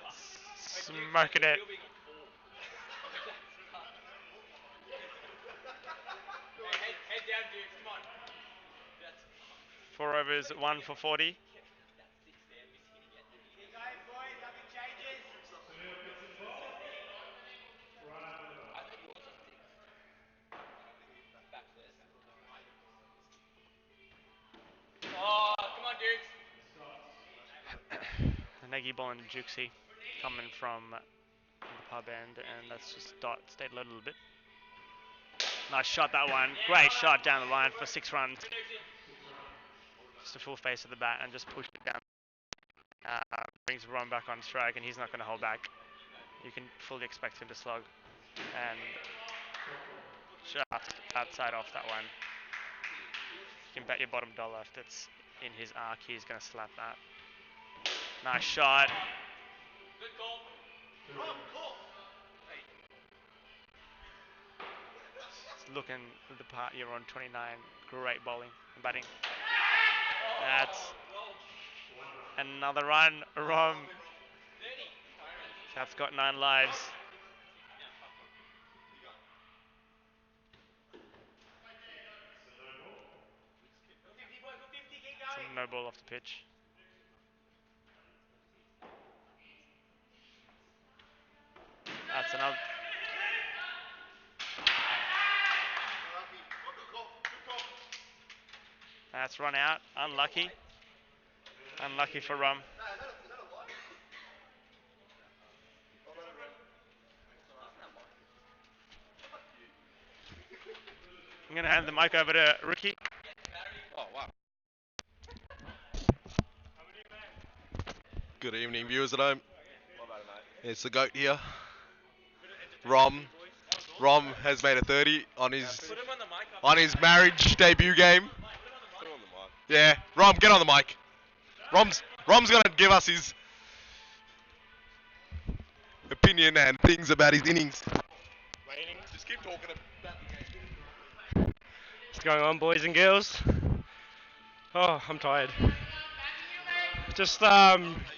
smoking it. Head down, Dukes, come on. 4 overs, 1 for 40. Oh, come on, Dukes. Nagy ball and Jukesy coming from the pub end, and that's just stayed low a little bit. Nice shot, that one. Great shot down the line for 6 runs. Just a full face of the bat and just pushed it down. Brings Ron back on strike, and he's not going to hold back. You can fully expect him to slug. And just outside off that one. You can bet your bottom dollar if it's in his arc, he's going to slap that. Nice shot. Good call. Looking at the part you're on 29. Great bowling and batting. That's another run. Rom. South's got 9 lives. So no ball off the pitch. That's another. That's run out. Unlucky. Unlucky for Rom. I'm going to hand the mic over to Ricky. Oh, wow. evening, viewers at home. It's the GOAT here. Rom has made a 30 on his marriage debut game. Yeah, Rom, get on the mic. Rom's gonna give us his opinion and things about his innings. Just keep talking about the game. What's going on, boys and girls? Oh, I'm tired. Just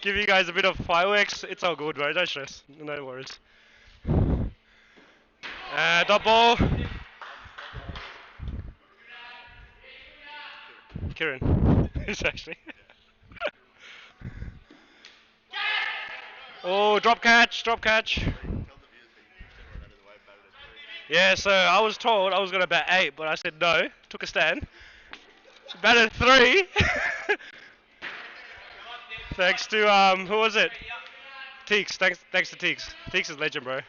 give you guys a bit of fireworks. It's all good, bro. Don't stress. No worries. Dot ball. Kieran. It's actually. Oh, drop catch. Yeah, so I was told I was going to bat 8, but I said no. Took a stand. Batted 3. Thanks to, who was it? Teeks. Thanks to Teeks. Teeks is legend, bro.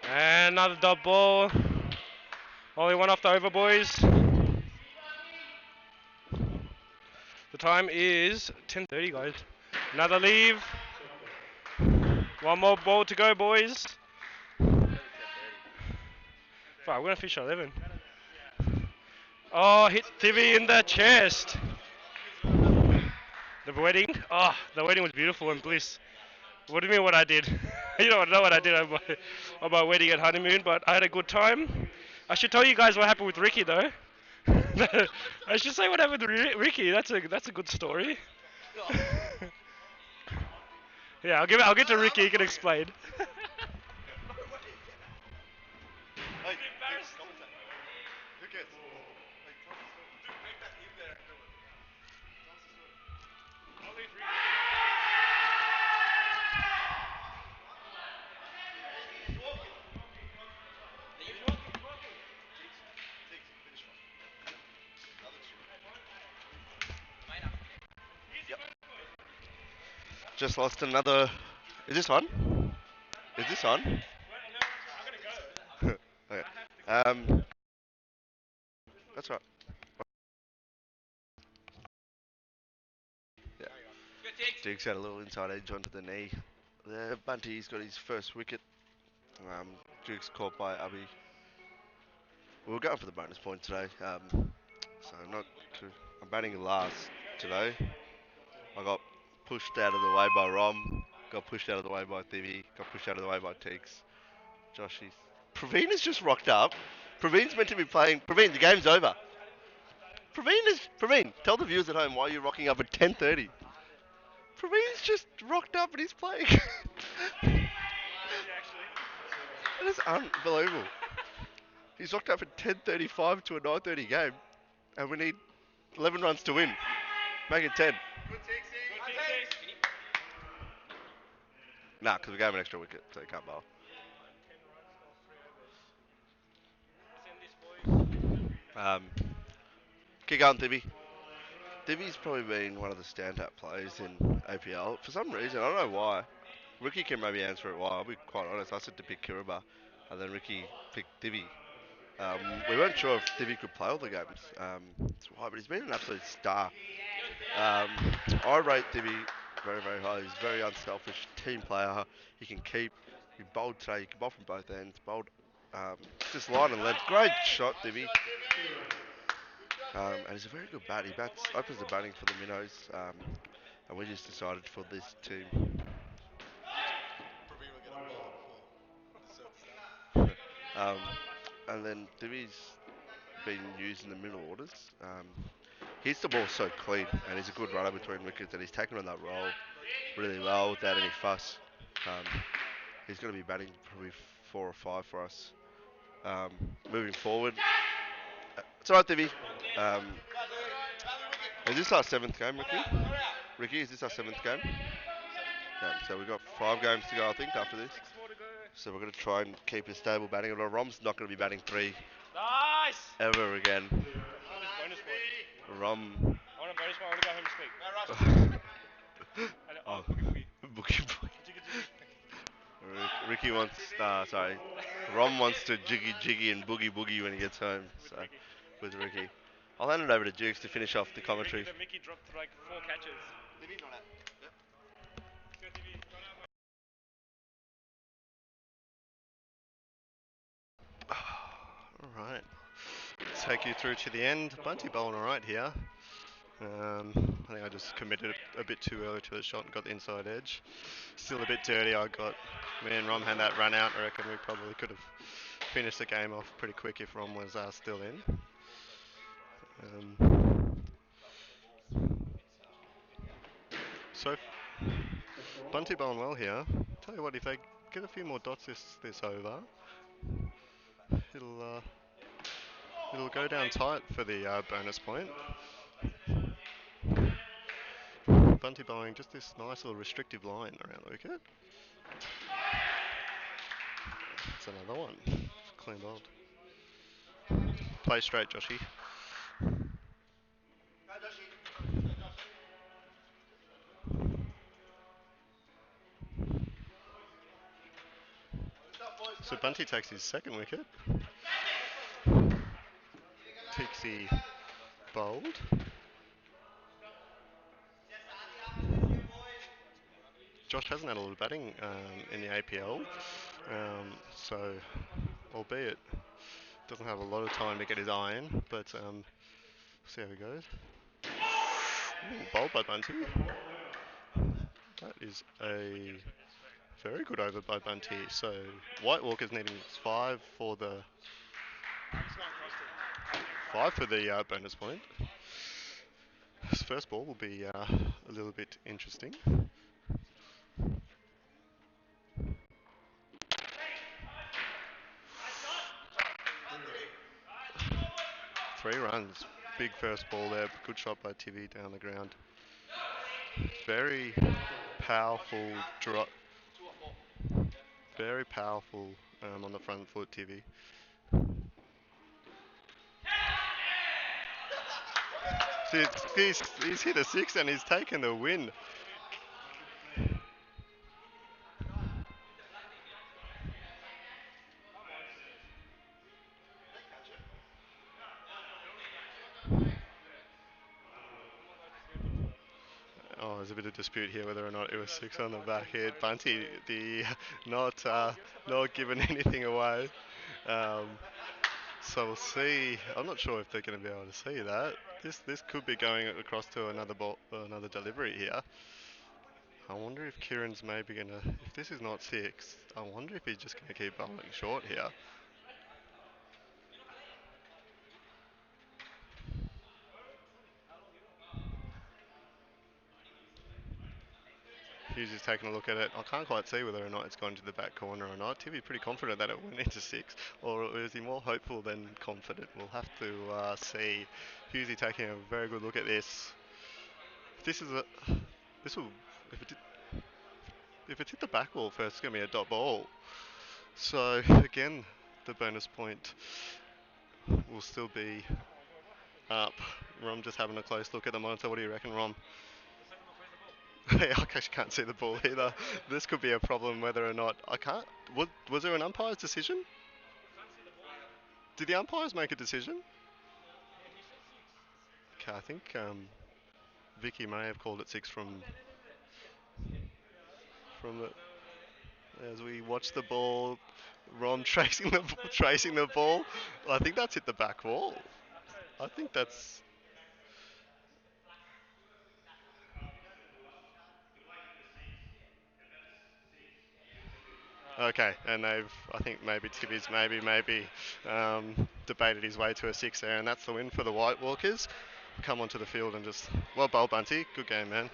And another dot ball. Only one off the over, boys. The time is 10:30, guys. Another leave. One more ball to go, boys. Fuck, we're gonna finish at 11. Oh, hit Thivy in the chest. The wedding? Oh, the wedding was beautiful and bliss. What do you mean what I did? You don't know what I did on my wedding and honeymoon, but I had a good time. I should tell you guys what happened with Ricky, though. I should say what happened with Ricky. That's a good story. Yeah, I'll get to Ricky. He can explain. Just lost another. Is this on? Is this on? Okay. That's right. Yeah. Duke's got a little inside edge onto the knee. There, Bunty's got his first wicket. Duke's caught by Abby. We were going for the bonus point today. So I'm batting last today. I got pushed out of the way by Rom. Got pushed out of the way by Thivy. Got pushed out of the way by Teeks. Joshy. Praveen has just rocked up. Praveen's meant to be playing. Praveen, the game's over. Praveen, tell the viewers at home why you're rocking up at 10:30. Praveen's just rocked up and he's playing. That is unbelievable. He's rocked up at 10:35 to a 9:30 game, and we need 11 runs to win. Make it 10. Nah, because we gave him an extra wicket, so he can't bowl. Keep going, Thibby. Thibby's probably been one of the standout players in APL. For some reason, I don't know why. Ricky can maybe answer it why. I'll be quite honest. I said to pick Kiribati, and then Ricky picked Thibby. We weren't sure if Thibby could play all the games. That's why, but he's been an absolute star. I rate Thibby very, very high. He's a very unselfish team player. He can keep. He bowled today. He can bowl from both ends. Bowled just line and length. Great shot, Thibby. And he's a very good bat. He opens the batting for the Minnows. And we just decided for this team. And then Thibby's been used in the middle orders. Hits the ball so clean, and he's a good runner between wickets, and he's taken on that role really well without any fuss. He's going to be batting probably 4 or 5 for us moving forward. It's alright, Thibby. Is this our 7th game, Ricky? Ricky, is this our 7th game? Yeah, so we've got 5 games to go, I think, after this. So we're going to try and keep a stable batting order. Rom's not going to be batting 3 ever again. Rom. I want a bonus one. I want to go home to sleep. Oh, boogie boogie. Ricky wants, sorry, Rom wants to jiggy jiggy and boogie boogie when he gets home. So, with Ricky. I'll hand it over to Dukes to finish off the commentary. Mickey dropped like 4 catches. Alright. Take you through to the end. Bunty bowling alright here. I think I just committed a bit too early to the shot and got the inside edge. Still a bit dirty. Me and Rom had that run out. I reckon we probably could have finished the game off pretty quick if Rom was still in. So Bunty bowling well here. Tell you what, if they get a few more dots this over, it'll go down tight for the bonus point. Bunty bowling just this nice little restrictive line around the wicket. That's another one. Clean bowled. Play straight, Joshy. So Bunty takes his second wicket. Tixie bowled. Josh hasn't had a lot of batting in the APL, so albeit doesn't have a lot of time to get his eye in, but see how he goes. Ooh, bowled by Bunty. That is a very good over by Bunty. So White Walker's needing 5 for the bonus point. His first ball will be a little bit interesting. 3 runs. Big first ball there. Good shot by TV down the ground. Very powerful drop. Very powerful on the front foot, TV. See, he's hit a 6 and he's taken the win. Oh, there's a bit of dispute here whether or not it was 6 on the back head. Bunty, not giving anything away. So we'll see. I'm not sure if they're going to be able to see that. This could be going across to another delivery here. I wonder if Kieran's maybe going to. If this is not 6, I wonder if he's just going to keep bowling short here. Hughes is taking a look at it. I can't quite see whether or not it's gone to the back corner or not. Timmy's pretty confident that it went into 6, or is he more hopeful than confident? We'll have to see. Hughesy taking a very good look at this. If it's hit the back wall first, it's going to be a dot ball. So again, the bonus point will still be up. Rom just having a close look at the monitor. What do you reckon, Rom? I actually can't see the ball either. This could be a problem whether or not I can't. Was there an umpire's decision? Did the umpires make a decision? Okay, I think Vicky may have called it 6 from the. As we watch the ball, Ron tracing the ball. I think that's hit the back wall. I think that's. Okay, and I think maybe Tibby's debated his way to a 6 there, and that's the win for the White Walkers. Come onto the field and just, well bowled, Bunty. Good game, man.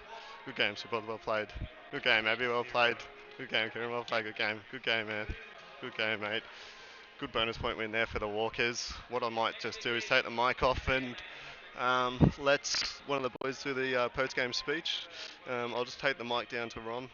Good game, Super. Well played. Good game, Abby. Well played. Good game, Kieran. Well played. Good game. Good game, man. Good game, mate. Good bonus point win there for the Walkers. What I might just do is take the mic off and let one of the boys do the post-game speech. I'll just take the mic down to Rom.